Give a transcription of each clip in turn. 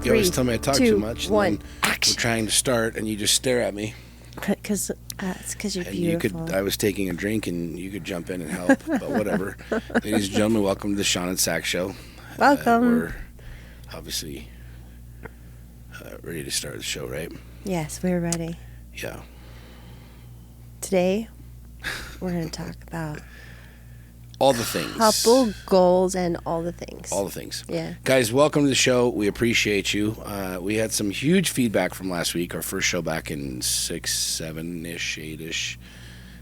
You always tell me I talk too much. One, and then action. we're trying to start, and you just stare at me. Because it's because you're And beautiful. I was taking a drink, and you could jump in and help, but whatever. Ladies and gentlemen, welcome to the Sean and Sax show. Welcome. We're obviously ready to start the show, right? Yes, we're ready. Yeah. Today, we're going to talk about All the things. couple goals and all the things. All the things. Yeah. Guys, welcome to the show. We appreciate you. We had some huge feedback from last week, our first show back in 6, 7-ish, 8-ish,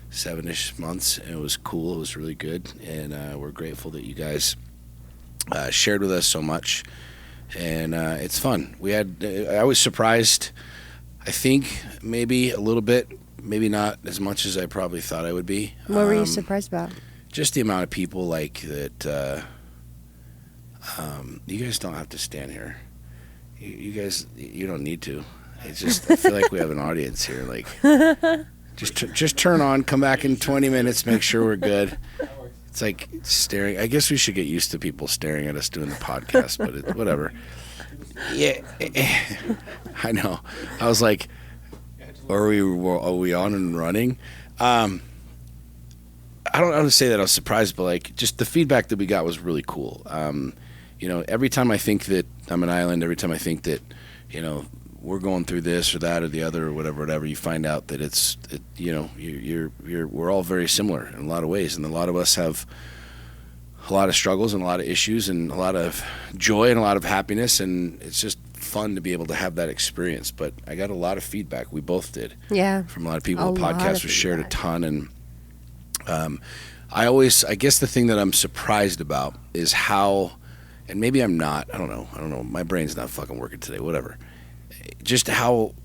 7-ish months. And it was cool. It was really good. And we're grateful that you guys shared with us so much. And it's fun. I was surprised, I think, maybe a little bit, maybe not as much as I probably thought I would be. What were you surprised about? Just the amount of people like that. You guys don't have to stand here. You guys, you don't need to. It's just I feel like we have an audience here. Like, just turn on, come back in 20 minutes, make sure we're good. It's like staring. I guess we should get used to people staring at us doing the podcast, but whatever. Yeah, I know. I was like, are we on and running? I don't want to say that I was surprised, but like just the feedback that we got was really cool. Every time I think that I'm an island, every time I think that, we're going through this or that or the other or whatever, you find out that we're all very similar in a lot of ways, and a lot of us have a lot of struggles and a lot of issues and a lot of joy and a lot of happiness, and it's just fun to be able to have that experience. But I got a lot of feedback. We both did. Yeah. From a lot of people. The podcast was shared a ton, and I guess the thing that I'm surprised about is how, and maybe I'm not, I don't know, my brain's not fucking working today, whatever. Just how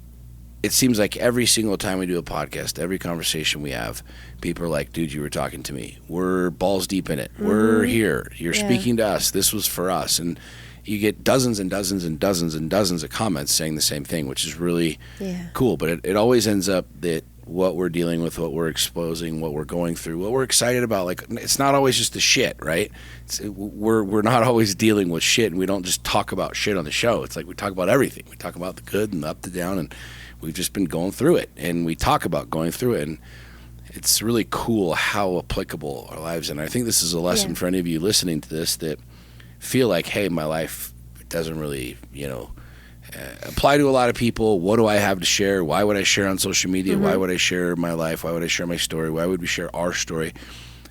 it seems like every single time we do a podcast, every conversation we have, people are like, dude, you were talking to me. We're balls deep in it. Mm-hmm. We're here. You're speaking to us. This was for us. And you get dozens and dozens and dozens and dozens of comments saying the same thing, which is really cool. But it always ends up that what we're dealing with, what we're exposing, what we're going through, what we're excited about. Like, it's not always just the shit, right? We're not always dealing with shit, and we don't just talk about shit on the show. It's like we talk about everything. We talk about the good and the up, the down, and we've just been going through it, and we talk about going through it, and it's really cool how applicable our lives are. And I think this is a lesson for any of you listening to this that feel like, hey, my life doesn't really, apply to a lot of people. What do I have to share? Why would I share on social media? Mm-hmm. Why would I share my life? Why would I share my story? Why would we share our story?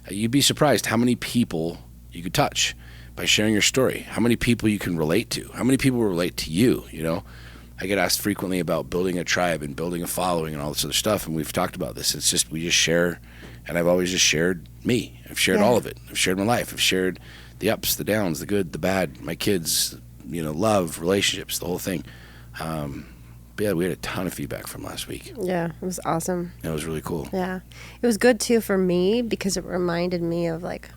You'd be surprised how many people you could touch by sharing your story. How many people you can relate to. How many people relate to you, I get asked frequently about building a tribe and building a following and all this other stuff, and we've talked about this. It's just we just share, and I've always just shared me. I've shared all of it. I've shared my life. I've shared the ups, the downs, the good, the bad, my kids, love, relationships, the whole thing. But yeah, we had a ton of feedback from last week. Yeah, it was awesome. It was really cool. Yeah. It was good, too, for me because it reminded me of, like,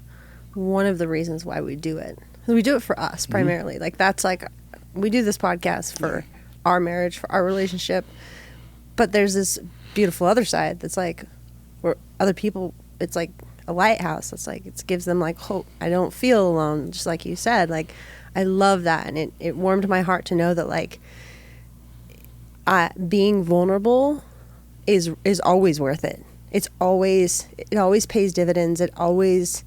one of the reasons why we do it. We do it for us, primarily. Mm-hmm. Like, that's, like, we do this podcast for our marriage, for our relationship. But there's this beautiful other side that's, like, where other people, it's, like, a lighthouse. It's, like, it gives them, like, hope. I don't feel alone, just like you said. Like, I love that, and it warmed my heart to know that, like, being vulnerable is always worth it. It always pays dividends. It always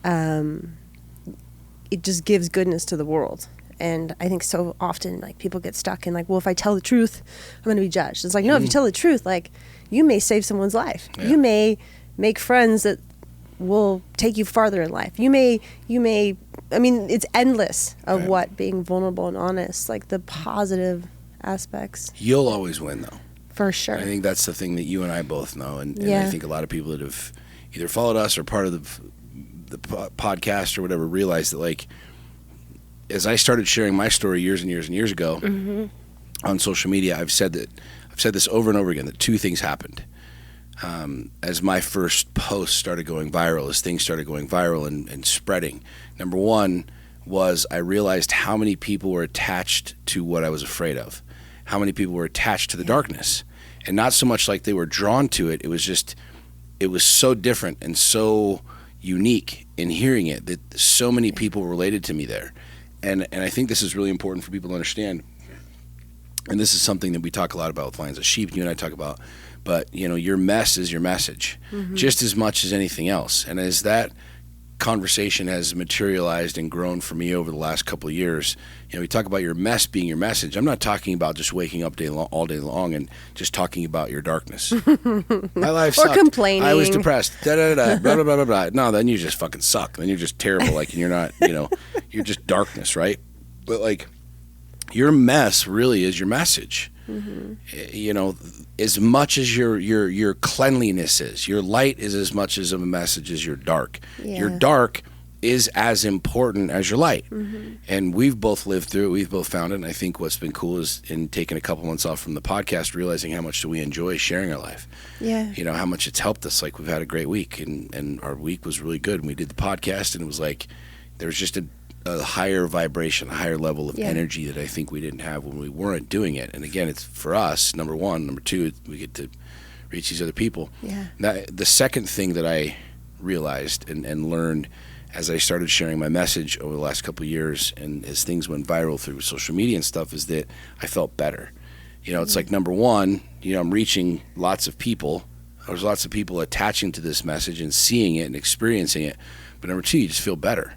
it just gives goodness to the world. And I think so often, like, people get stuck in, like, well, if I tell the truth, I'm going to be judged. It's like, no, if you tell the truth, like, you may save someone's life. Yeah. You may make friends that will take you farther in life. You may, I mean, it's endless of what being vulnerable and honest, like the positive aspects. You'll always win, though. For sure. I think that's the thing that you and I both know. And I think a lot of people that have either followed us or part of the podcast or whatever realize that, like, as I started sharing my story years and years and years ago on social media, I've said this over and over again, that two things happened. As my first post started going viral, as things started going viral and spreading. Number one was I realized how many people were attached to what I was afraid of, how many people were attached to the darkness, and not so much like they were drawn to it. It was so different and so unique in hearing it that so many people related to me there. And I think this is really important for people to understand. and this is something that we talk a lot about with Lions of Sheep, you and I talk about, but your mess is your message, just as much as anything else. And as that conversation has materialized and grown for me over the last couple of years, we talk about your mess being your message. I'm not talking about just waking up all day long and just talking about your darkness. My life sucked. Or complaining. I was depressed. Da, da, da, blah, blah, blah, blah, blah. No, then you just fucking suck. Then you're just terrible. Like, and you're not, you're just darkness, right? But like, your mess really is your message. As much as your cleanliness is, your light is as much as a message as your dark. Yeah. Your dark is as important as your light. And we've both lived through it. We've both found it. And I think what's been cool is in taking a couple months off from the podcast, realizing how much do we enjoy sharing our life. Yeah. How much it's helped us. Like, we've had a great week, and our week was really good. And we did the podcast, and it was like there was just a higher vibration, a higher level of energy that I think we didn't have when we weren't doing it. And again, it's for us, number one. Number two, we get to reach these other people. Yeah. Now, the second thing that I realized and learned as I started sharing my message over the last couple of years, and as things went viral through social media and stuff, is that I felt better. It's like, number one, I'm reaching lots of people. There's lots of people attaching to this message and seeing it and experiencing it. But number two, you just feel better.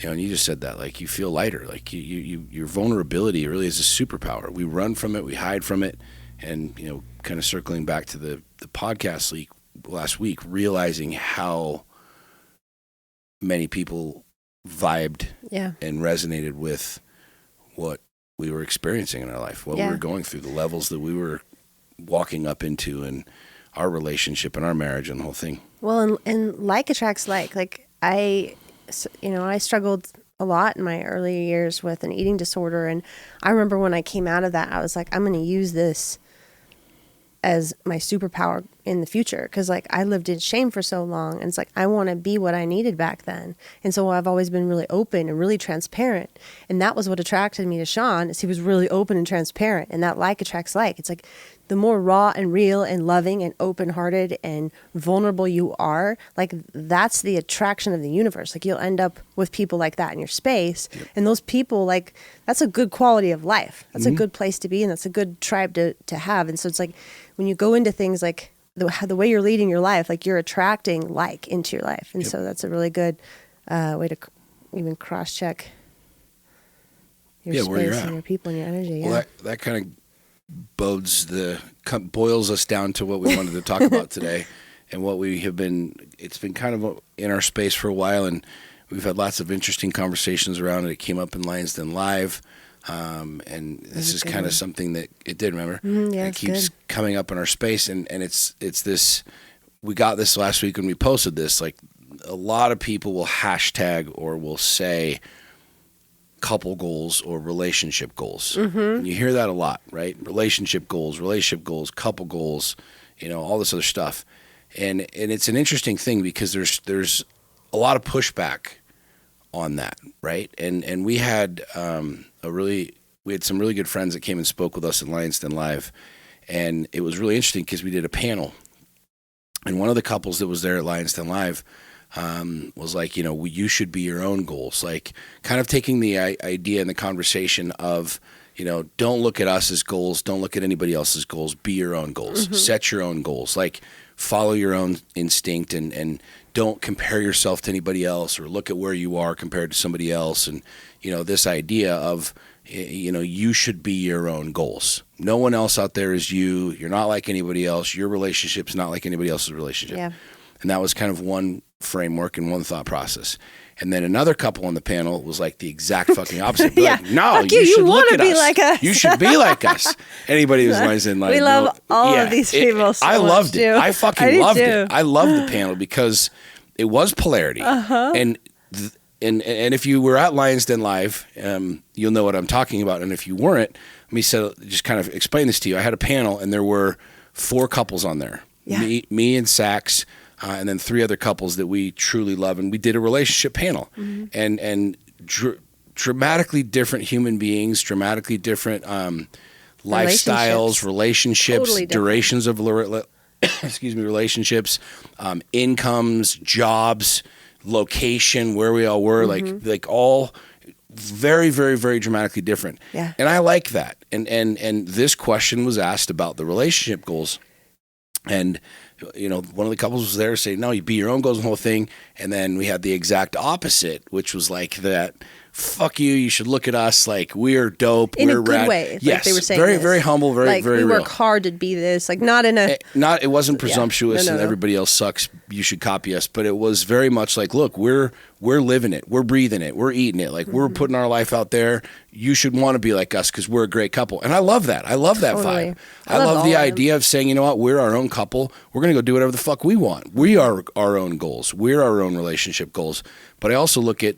And you just said that, like, you feel lighter, like your vulnerability really is a superpower. We run from it, we hide from it, and kind of circling back to the podcast last week, realizing how many people vibed and resonated with what we were experiencing in our life, what we were going through, the levels that we were walking up into, and our relationship and our marriage and the whole thing. Well, and like attracts like. Like, I struggled a lot in my early years with an eating disorder. And I remember when I came out of that, I was like, I'm going to use this as my superpower in the future. Cause like, I lived in shame for so long, and it's like, I want to be what I needed back then. And so I've always been really open and really transparent. And that was what attracted me to Sean, is he was really open and transparent, and that like attracts like. It's like, the more raw and real and loving and open-hearted and vulnerable you are, like, that's the attraction of the universe. Like, you'll end up with people like that in your space. Yep. And those people, like, that's a good quality of life. That's a good place to be, and that's a good tribe to have. And so it's like, when you go into things like the way you're leading your life, like, you're attracting like into your life. And so that's a really good way to even cross-check your space and your people and your energy. Well, that kind of boils us down to what we wanted to talk about today, and what we have been. It's been kind of in our space for a while, and we've had lots of interesting conversations around it. It came up in Lions Den Live, and this is kind of something that it did. Remember, it keeps coming up in our space, and it's this. We got this last week when we posted this. Like, a lot of people will hashtag or will say couple goals or relationship goals. And you hear that a lot, right? Relationship goals, couple goals, all this other stuff. And it's an interesting thing, because there's a lot of pushback on that, right? And we had we had some really good friends that came and spoke with us at Lions Den Live, and it was really interesting because we did a panel, and one of the couples that was there at Lions Den Live was like, you should be your own goals. Like, kind of taking the idea and the conversation of, don't look at us as goals. Don't look at anybody else's goals. Be your own goals. Set your own goals. Like, follow your own instinct, and don't compare yourself to anybody else, or look at where you are compared to somebody else. And, this idea of, you should be your own goals. No one else out there is you. You're not like anybody else. Your relationship's not like anybody else's relationship. Yeah. And that was kind of one framework and one thought process. And then another couple on the panel was like the exact fucking opposite. Like, no, you should look at us. Like us. You should be like us. Anybody who's Lions Den Live. We love all of these people so I loved much it. Too. I fucking loved it. I loved the panel because it was polarity. And if you were at Lions Den Live, you'll know what I'm talking about. And if you weren't, let me just kind of explain this to you. I had a panel, and there were 4 couples on there. Yeah. Me and Sax, and then 3 other couples that we truly love, and we did a relationship panel. And dramatically different human beings, dramatically different lifestyles, relationships, totally durations of relationships, incomes, jobs, location, where we all were, like all very, very, very dramatically different. Yeah. And I like that. And this question was asked about the relationship goals. And, one of the couples was there saying, no, you be your own goals and the whole thing. And then we had the exact opposite, which was like that, fuck you, you should look at us like we're dope, in we're a good rad. way. Yes, like they were saying very, this. very humble, very, like, very we real. work hard to be this, like not in a... It wasn't presumptuous No. and everybody else sucks, you should copy us. But it was very much like, look, we're living it, we're breathing it, we're eating it. Like we're putting our life out there. You should want to be like us because we're a great couple. And I love that. I love that Totally. vibe. I love the idea of saying, you know what, we're our own couple. We're going to go do whatever the fuck we want. We are our own goals. We're our own relationship goals. But I also look at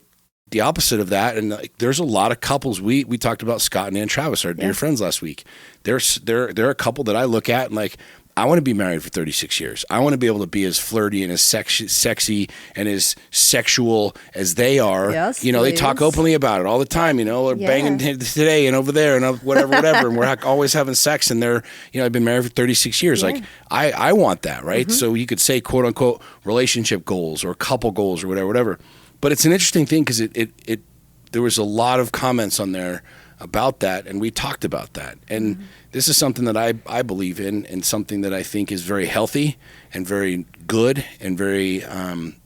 the opposite of that, and like, there's a lot of couples. We talked about Scott and Ann Travis, our dear friends, last week. They're a couple that I look at and like, I want to be married for 36 years. I want to be able to be as flirty and as sexy and as sexual as they are. Yes, they talk openly about it all the time. We're banging today and over there and whatever, and we're always having sex. And they're, I've been married for 36 years. Like I want that, right? So you could say quote unquote relationship goals or couple goals or whatever. But it's an interesting thing because there was a lot of comments on there about that, and we talked about that. And this is something that I believe in, and something that I think is very healthy and very good and very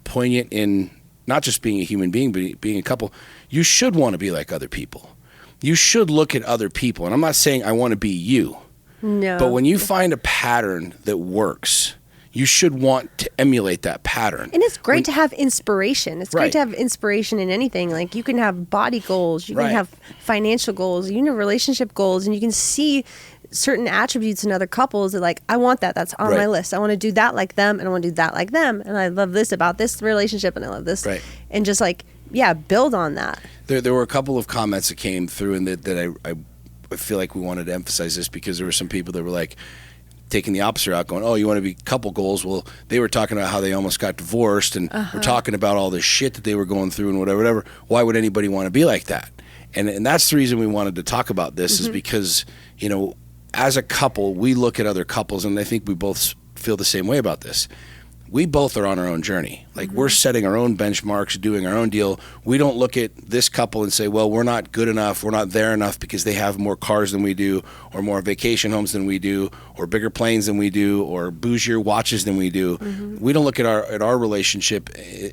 poignant in not just being a human being, but being a couple. You should want to be like other people. You should look at other people. And I'm not saying I want to be you. No. But when you find a pattern that works, you should want to emulate that pattern. And it's great to have inspiration. It's Right. great to have inspiration in anything. Like you can have body goals, you can Right. have financial goals, you can have relationship goals, and you can see certain attributes in other couples that like, I want that. That's on Right. my list. I want to do that like them, and I want to do that like them. And I love this about this relationship, and I love this. Right. And just like, build on that. There were a couple of comments that came through, and that I feel like we wanted to emphasize this because there were some people that were like, taking the opposite out, going, oh, you want to be couple goals? Well, they were talking about how they almost got divorced, and we're talking about all this shit that they were going through and whatever. Why would anybody want to be like that? And that's the reason we wanted to talk about this is because, as a couple, we look at other couples, and I think we both feel the same way about this. We both are on our own journey. Like we're setting our own benchmarks, doing our own deal. We don't look at this couple and say, well, we're not good enough. We're not there enough because they have more cars than we do, or more vacation homes than we do, or bigger planes than we do, or bougier watches than we do. We don't look at our relationship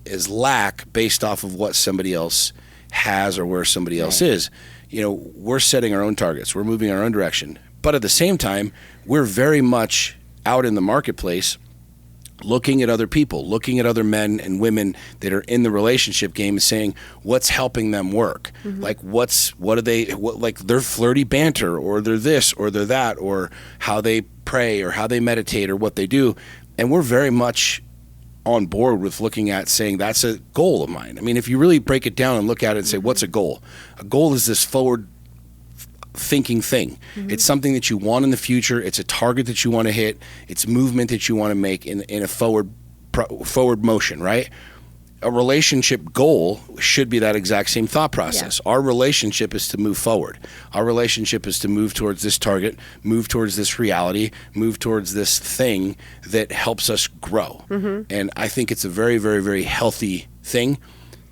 as lack based off of what somebody else has or where somebody else is. We're setting our own targets. We're moving our own direction. But at the same time, we're very much out in the marketplace looking at other people, looking at other men and women that are in the relationship game and saying, what's helping them work? Like like their flirty banter, or they're this, or they're that, or how they pray, or how they meditate, or what they do. And we're very much on board with looking at saying that's a goal of mine. I mean, if you really break it down and look at it and say, what's a goal? A goal is this forward thinking thing. It's something that you want in the future. It's a target that you want to hit. It's movement that you want to make in a forward motion, right? A relationship goal should be that exact same thought process. Our relationship is to move forward. Our relationship is to move towards this target, move towards this reality, move towards this thing that helps us grow. And I think it's a very, very, very healthy thing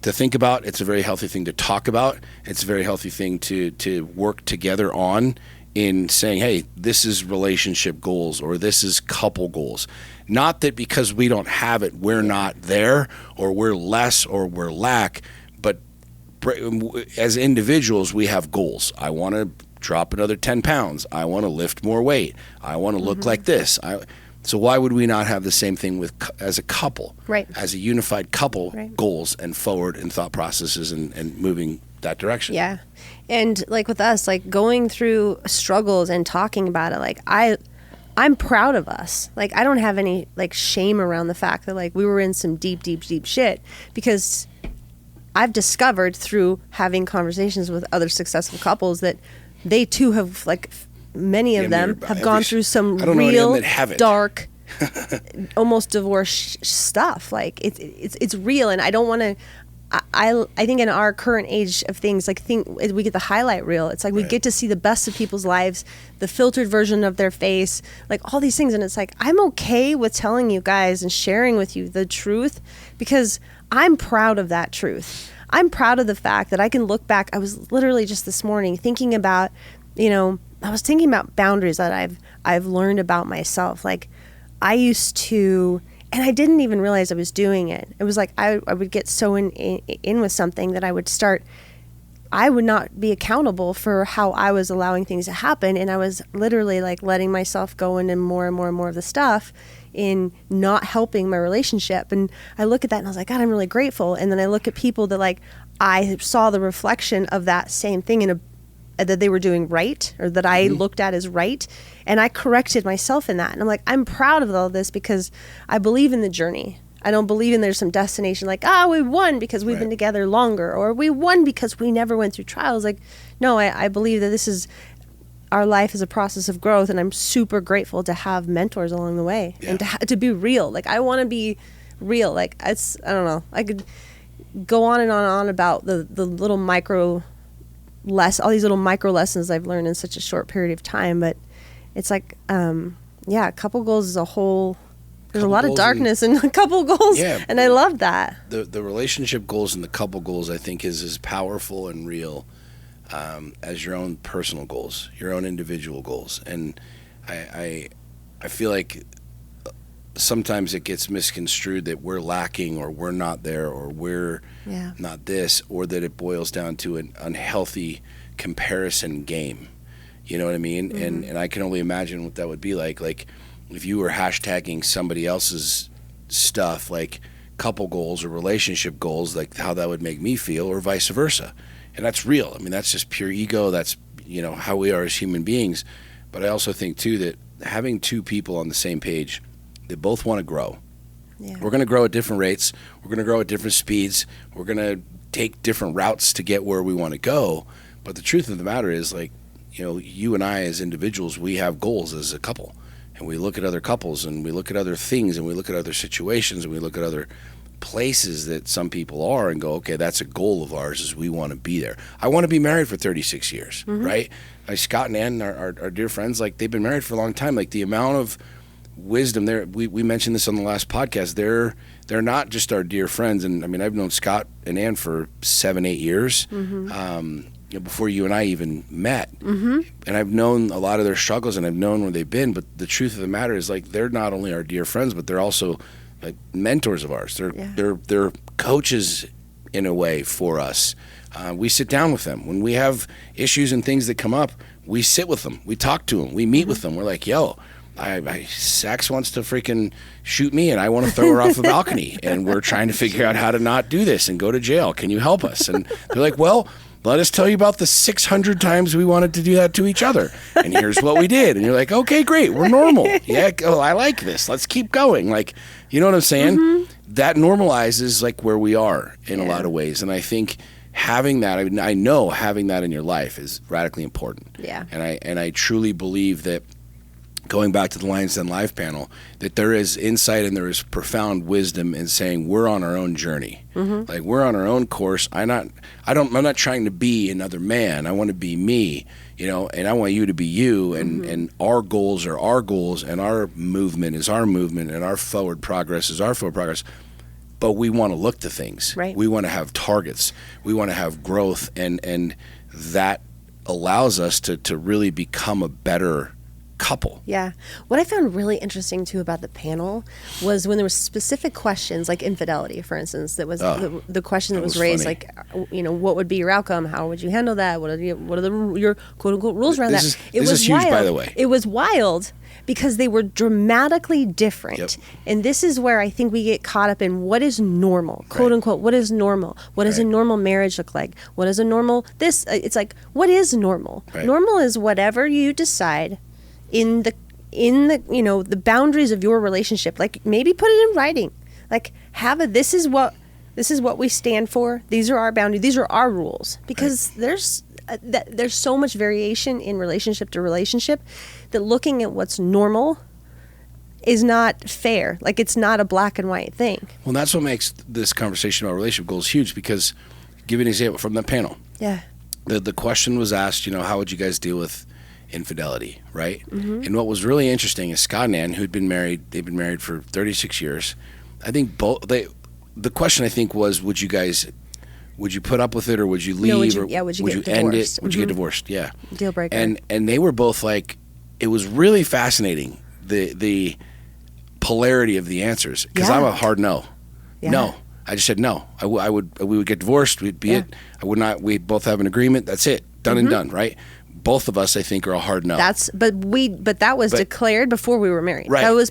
to think about. It's a very healthy thing to talk about. It's a very healthy thing to work together on, in saying, hey, this is relationship goals, or this is couple goals. Not that because we don't have it, we're not there, or we're less, or we're lack, but as individuals, we have goals. I want to drop another 10 pounds. I want to lift more weight. I want to look like this. So why would we not have the same thing as a couple, right? As a unified couple, right. Goals and forward and thought processes and moving that direction. Yeah. And like with us, like going through struggles and talking about it, like I'm proud of us. Like I don't have any like shame around the fact that like we were in some deep shit, because I've discovered through having conversations with other successful couples that they too have, like, many of them have gone through some real dark, almost divorce stuff. Like it's real, and I don't want to. I think in our current age of things, like we get the highlight reel. It's like we get to see the best of people's lives, the filtered version of their face, like all these things. And it's like, I'm okay with telling you guys and sharing with you the truth, because I'm proud of that truth. I'm proud of the fact that I can look back. I was literally just this morning thinking about, I was thinking about boundaries that I've learned about myself. Like I used to, and I didn't even realize I was doing it. It was like I would get so in with something that I would not be accountable for how I was allowing things to happen. And I was literally like letting myself go into more and more and more of the stuff in not helping my relationship. And I look at that and I was like, God, I'm really grateful. And then I look at people that like, I saw the reflection of that same thing that they were doing right, or that I looked at as right. And I corrected myself in that. And I'm like, I'm proud of all this because I believe in the journey. I don't believe in there's some destination like, we won because we've been together longer, or we won because we never went through trials. Like, no, I believe that our life is a process of growth, and I'm super grateful to have mentors along the way and to be real. Like, I want to be real. Like, I don't know. I could go on and on about the little all these little micro lessons I've learned in such a short period of time, but it's like, couple goals is a whole. There's a lot of darkness in a couple goals, and I love that. The relationship goals and the couple goals, I think, is as powerful and real as your own personal goals, your own individual goals. And I feel like sometimes it gets misconstrued that we're lacking, or we're not there, or we're not this, or that it boils down to an unhealthy comparison game. You know what I mean? Mm-hmm. And I can only imagine what that would be like. Like, if you were hashtagging somebody else's stuff, like couple goals or relationship goals, like how that would make me feel, or vice versa. And that's real. I mean, that's just pure ego. That's, how we are as human beings. But I also think too that having two people on the same page that both want to grow. Yeah. We're going to grow at different rates. We're going to grow at different speeds. We're going to take different routes to get where we want to go. But the truth of the matter is, like, you and I as individuals, we have goals as a couple. And we look at other couples, and we look at other things, and we look at other situations, and we look at other places that some people are and go, okay, that's a goal of ours, is we want to be there. I want to be married for 36 years, right? Like Scott and Ann, our dear friends, like they've been married for a long time. Like the amount of wisdom there, we mentioned this on the last podcast, they're not just our dear friends. And I mean, I've known Scott and Ann for 7-8 years. Before you and I even met. And I've known a lot of their struggles, and I've known where they've been, but the truth of the matter is, like, they're not only our dear friends, but they're also like mentors of ours. They're coaches in a way for us. We sit down with them. When we have issues and things that come up, we sit with them. We talk to them. We meet with them. We're like, yo, Sax wants to freaking shoot me, and I want to throw her off the balcony, and we're trying to figure out how to not do this and go to jail. Can you help us? And they're like, well, let us tell you about the 600 times we wanted to do that to each other. And here's what we did. And you're like, okay, great. We're normal. Yeah. Oh, I like this. Let's keep going. Like, you know what I'm saying? That normalizes like where we are in a lot of ways. And I think having that, I know having that in your life is radically important. Yeah. And I truly believe that, going back to the Lions Den Live panel, that there is insight and there is profound wisdom in saying we're on our own journey. Like, we're on our own course. I'm not trying to be another man. I want to be me, and I want you to be you, and our goals are our goals, and our movement is our movement, and our forward progress is our forward progress. But we want to look to things. Right. We want to have targets. We want to have growth, and that allows us to really become a better couple. Yeah. What I found really interesting too about the panel was when there were specific questions, like infidelity, for instance, that was the question that was raised, funny. Like, what would be your outcome? How would you handle that? What are your quote unquote rules around that? This is huge, by the way. It was wild because they were dramatically different. Yep. And this is where I think we get caught up in what is normal, quote unquote, what is normal? What does a normal marriage look like? What is a normal this? It's like, what is normal? Right. Normal is whatever you decide in the the boundaries of your relationship. Like, maybe put it in writing. Like, this is what we stand for. These are our boundaries. These are our rules. Because there's so much variation in relationship to relationship that looking at what's normal is not fair. Like, it's not a black and white thing. Well, that's what makes this conversation about relationship goals huge, because give you an example from the panel. Yeah. The question was asked, how would you guys deal with infidelity, right? And what was really interesting is Scott and Ann, they've been married for 36 years. I think the question I think was, would you guys would you put up with it or would you leave? No, would you end get it? divorced? Would you get divorced? Yeah. Deal breaker. And they were both like, it was really fascinating, the polarity of the answers, because I'm a hard no. Yeah. No. I just said no. We would get divorced. We'd be it. I would not. We both have an agreement. That's it. Done and done. Right. Both of us, I think, are a hard no. But that was declared before we were married. Right.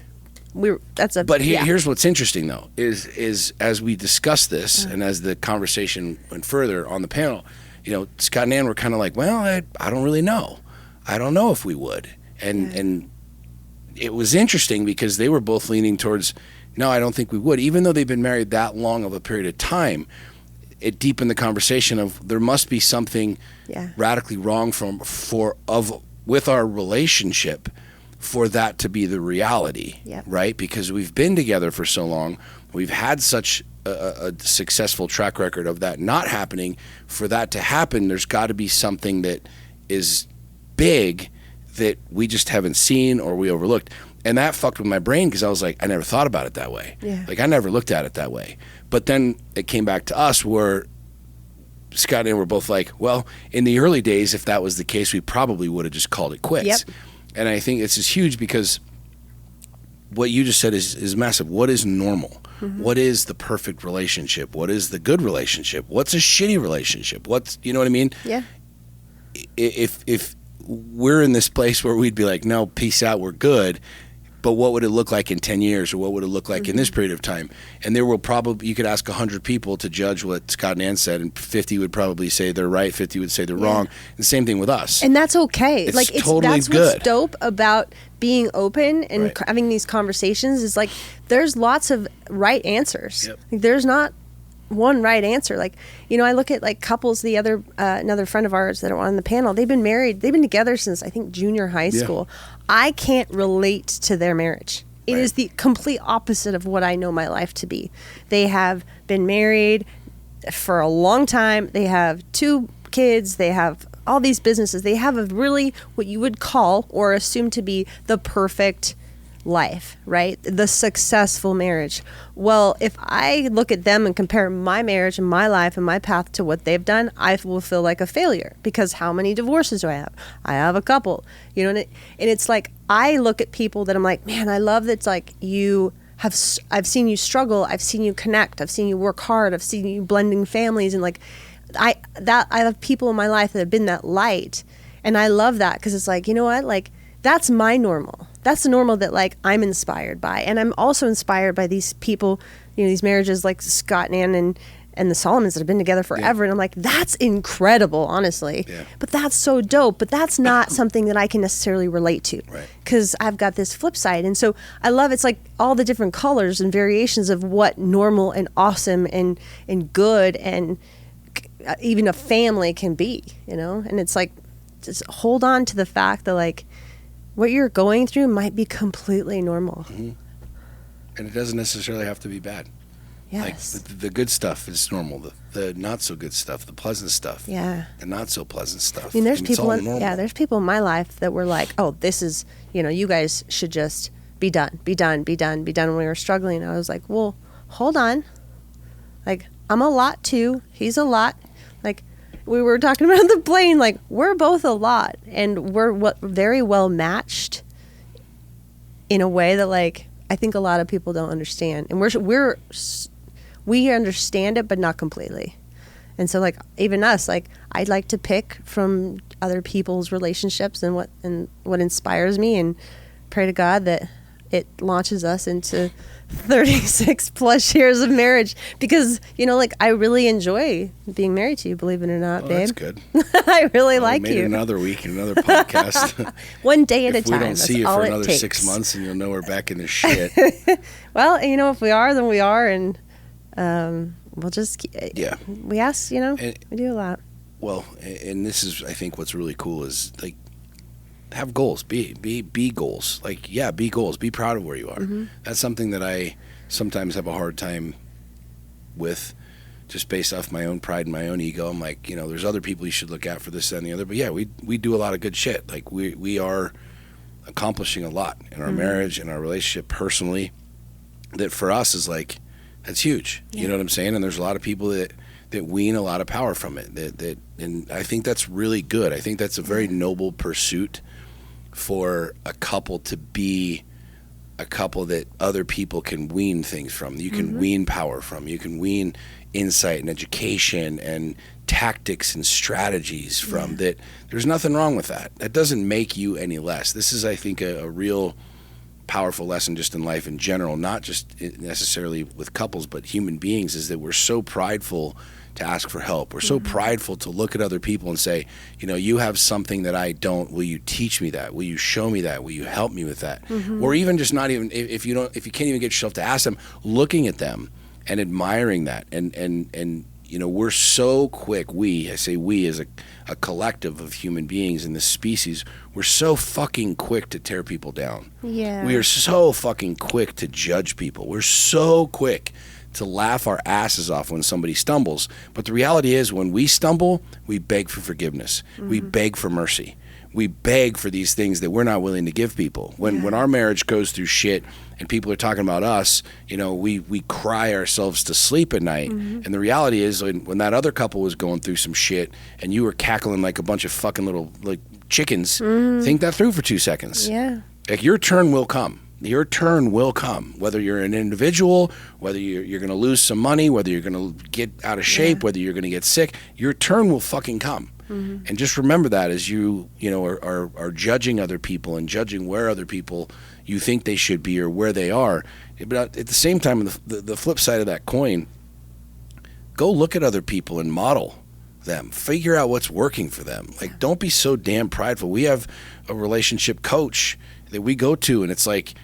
Here's what's interesting though is as we discussed this and as the conversation went further on the panel, Scott and Ann were kind of like, well, I don't really know. I don't know if we would. And it was interesting because they were both leaning towards, no, I don't think we would. Even though they've been married that long of a period of time, it deepened the conversation of there must be something radically wrong with our relationship for that to be the reality, right? Because we've been together for so long, we've had such a successful track record of that not happening. For that to happen, there's got to be something that is big that we just haven't seen or we overlooked. And that fucked with my brain because I was like, I never thought about it that way. Yeah. Like, I never looked at it that way. But then it came back to us where Scott and I were both like, well, in the early days, if that was the case, we probably would have just called it quits. Yep. And I think this is huge because what you just said is massive. What is normal? Mm-hmm. What is the perfect relationship? What is the good relationship? What's a shitty relationship? You know what I mean? Yeah. If we're in this place where we'd be like, no, peace out, we're good. But what would it look like in 10 years or what would it look like in this period of time? And there will probably, you could ask 100 people to judge what Scott and Ann said, and 50 would probably say they're right, 50 would say they're wrong. And the same thing with us. And that's okay. It's totally that's good. What's dope about being open and having these conversations is like there's lots of right answers. Yep. Like, there's not one right answer. Like, I look at like couples, another friend of ours that are on the panel, they've been together since I think junior high school. I can't relate to their marriage. It is the complete opposite of what I know my life to be. They have been married for a long time. They have 2 kids. They have all these businesses. They have a really what you would call or assume to be the perfect life, right? The successful marriage. Well, if I look at them and compare my marriage and my life and my path to what they've done, I will feel like a failure because how many divorces do I have? I have a couple, and it's like, I look at people that I'm like, man, I love that. It's like I've seen you struggle. I've seen you connect. I've seen you work hard. I've seen you blending families. And like, I have people in my life that have been that light. And I love that because it's like, you know what? Like, that's my normal. That's the normal that like I'm inspired by. And I'm also inspired by these people, these marriages like Scott and Ann and the Solomons that have been together forever. And I'm like, that's incredible, honestly. Yeah. But that's so dope. But that's not something that I can necessarily relate to because I've got this flip side. And so I love it's like all the different colors and variations of what normal and awesome and good and even a family can be, And it's like, just hold on to the fact that like, what you're going through might be completely normal. Mm-hmm. And it doesn't necessarily have to be bad. Yes. Like the good stuff is normal. The not so good stuff, the pleasant stuff. Yeah. The not so pleasant stuff. I mean, there's people in my life that were like, oh, this is, you guys should just be done when we were struggling. I was like, well, hold on. Like, I'm a lot too. He's a lot. Like, we were talking about the plane, like we're both a lot and we're very well matched in a way that like I think a lot of people don't understand, and we understand it but not completely. And so like even us, like I'd like to pick from other people's relationships and what inspires me, and pray to God that it launches us into 36 plus years of marriage because like I really enjoy being married to you, believe it or not, babe. That's good. I really like you. Another week, another podcast. One day at a time. If we don't see you for another takes. 6 months, and you'll know we're back in this shit. Well, if we are, then we are, and we'll just we ask, we do a lot. Well, and this is I think what's really cool is like have goals, be goals. Like, be goals, be proud of where you are. Mm-hmm. That's something that I sometimes have a hard time with, just based off my own pride and my own ego. I'm like, there's other people you should look at for this and the other. But yeah, we do a lot of good shit. Like we are accomplishing a lot in our marriage and our relationship personally. That for us is like, that's huge. Yeah. You know what I'm saying? And there's a lot of people that that wean a lot of power from it. And I think that's really good. I think that's a very noble pursuit for a couple to be a couple that other people can wean things from. You can wean power from. You can wean insight and education and tactics and strategies from. That there's nothing wrong with that. That doesn't make you any less. This is, I think, a real powerful lesson just in life in general, not just necessarily with couples, but human beings, is that we're so prideful to ask for help. We're so prideful to look at other people and say, you know, you have something that I don't. Will you teach me that? Will you show me that? Will you help me with that? Or even just not even, if you can't even get yourself to ask them, looking at them and admiring that. And you know, we're so quick, I say we as a collective of human beings in this species, we're so fucking quick to tear people down. Yeah. We are so fucking quick to judge people. We're so quick to laugh our asses off when somebody stumbles. But the reality is, when we stumble, we beg for forgiveness. We beg for mercy. We beg for these things that we're not willing to give people. When our marriage goes through shit and people are talking about us, you know, we cry ourselves to sleep at night. And the reality is, when that other couple was going through some shit and you were cackling like a bunch of fucking little like chickens, think that through for 2 seconds. Yeah. Like, your turn will come. Your turn will come, whether you're an individual, whether you're going to lose some money, whether you're going to get out of shape, whether you're going to get sick. Your turn will fucking come. And just remember that as you know, are judging other people and judging where other people you think they should be or where they are. But at the same time, the flip side of that coin, go look at other people and model them. Figure out what's working for them. Like, don't be so damn prideful. We have a relationship coach that we go to, and it's like,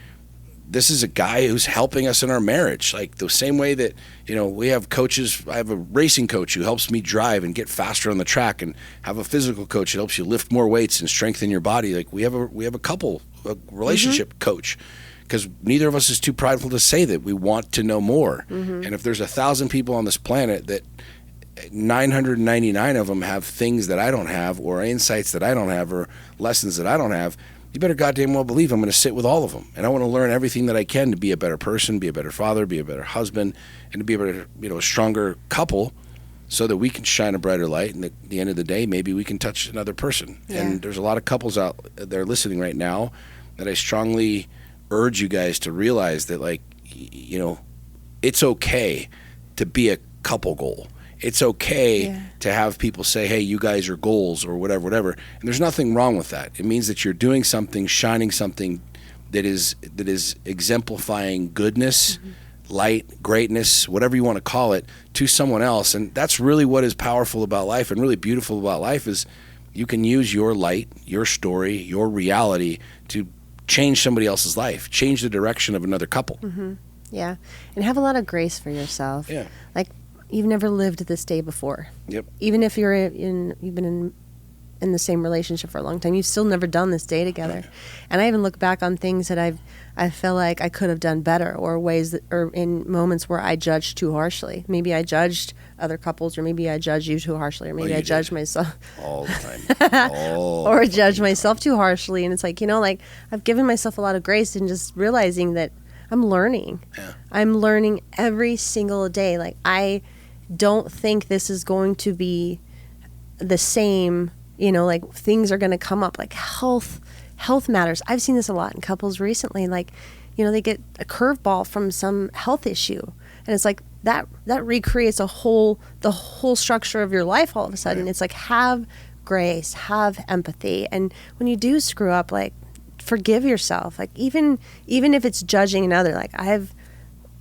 this is a guy who's helping us in our marriage. Like, the same way that, you know, we have coaches. I have a racing coach who helps me drive and get faster on the track, and have a physical coach that helps you lift more weights and strengthen your body. Like, we have a relationship coach, because neither of us is too prideful to say that we want to know more. And if there's 1,000 people on this planet, that 999 of them have things that I don't have, or insights that I don't have, or lessons that I don't have, you better goddamn well believe I'm going to sit with all of them. And I want to learn everything that I can to be a better person, be a better father, be a better husband, and to be a better, you know, a stronger couple, so that we can shine a brighter light. And at the end of the day, maybe we can touch another person. And there's a lot of couples out there listening right now that I strongly urge you guys to realize that, like, you know, it's okay to be a couple goal. It's okay to have people say, hey, you guys are goals, or whatever. And there's nothing wrong with that. It means that you're doing something, shining something that is exemplifying goodness, light, greatness, whatever you want to call it, to someone else. And that's really what is powerful about life and really beautiful about life, is you can use your light, your story, your reality to change somebody else's life, change the direction of another couple. Yeah. And have a lot of grace for yourself. Yeah. Like, you've never lived this day before. Yep. Even if you've been in the same relationship for a long time, you've still never done this day together. And I even look back on things that I feel like I could have done better, or ways that, or in moments where I judged too harshly. Maybe I judged other couples, or maybe I judged you too harshly, or maybe I judged myself all the time. Or judged myself too harshly. And it's like, you know, like, I've given myself a lot of grace, and just realizing that I'm learning. I'm learning every single day. Like, I don't think this is going to be the same, you know, like, things are going to come up, like health matters. I've seen this a lot in couples recently. Like, you know, they get a curveball from some health issue, and it's like that recreates the whole structure of your life all of a sudden. It's like, have grace, have empathy, and when you do screw up, like, forgive yourself. Like, even if it's judging another, like,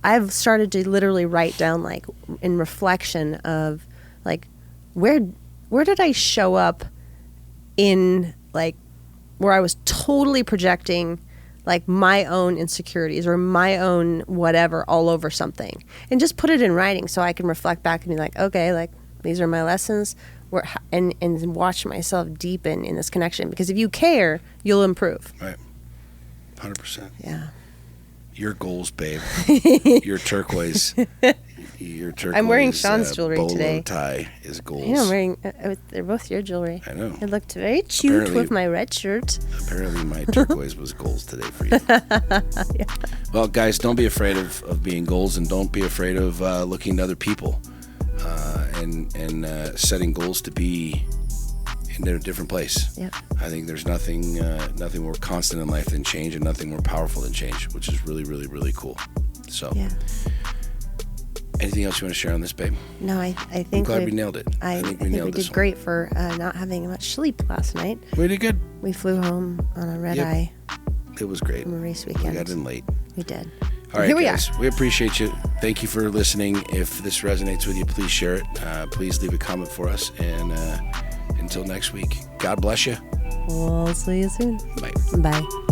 I've started to literally write down, like, in reflection of, like, where did I show up in, like, where I was totally projecting, like, my own insecurities or my own whatever all over something, and just put it in writing so I can reflect back and be like, okay, like, these are my lessons, and watch myself deepen in this connection. Because if you care, you'll improve. Right. 100%. Yeah. Your goals, babe. Your turquoise. I'm wearing Sean's jewelry bolo today. Tie is goals. Yeah, I'm wearing. They're both your jewelry. I know. It looked very cute with my red shirt. Apparently, my turquoise was goals today for you. Yeah. Well, guys, don't be afraid of being goals, and don't be afraid of looking to other people. and setting goals to be in a different place. Yep. I think there's nothing more constant in life than change, and nothing more powerful than change, which is really, really, really cool. So, Yeah. Anything else you want to share on this, babe? No, I think I'm glad we nailed it. I think we nailed did this one. great for not having much sleep last night. We did good. We flew home on a red eye It was great. from a race We weekend. got in late. We did. All right, Here we guys. are. We appreciate you. Thank you for listening. If this resonates with you, please share it. Please leave a comment for us. And until next week, God bless you. We'll see you soon. Bye. Bye.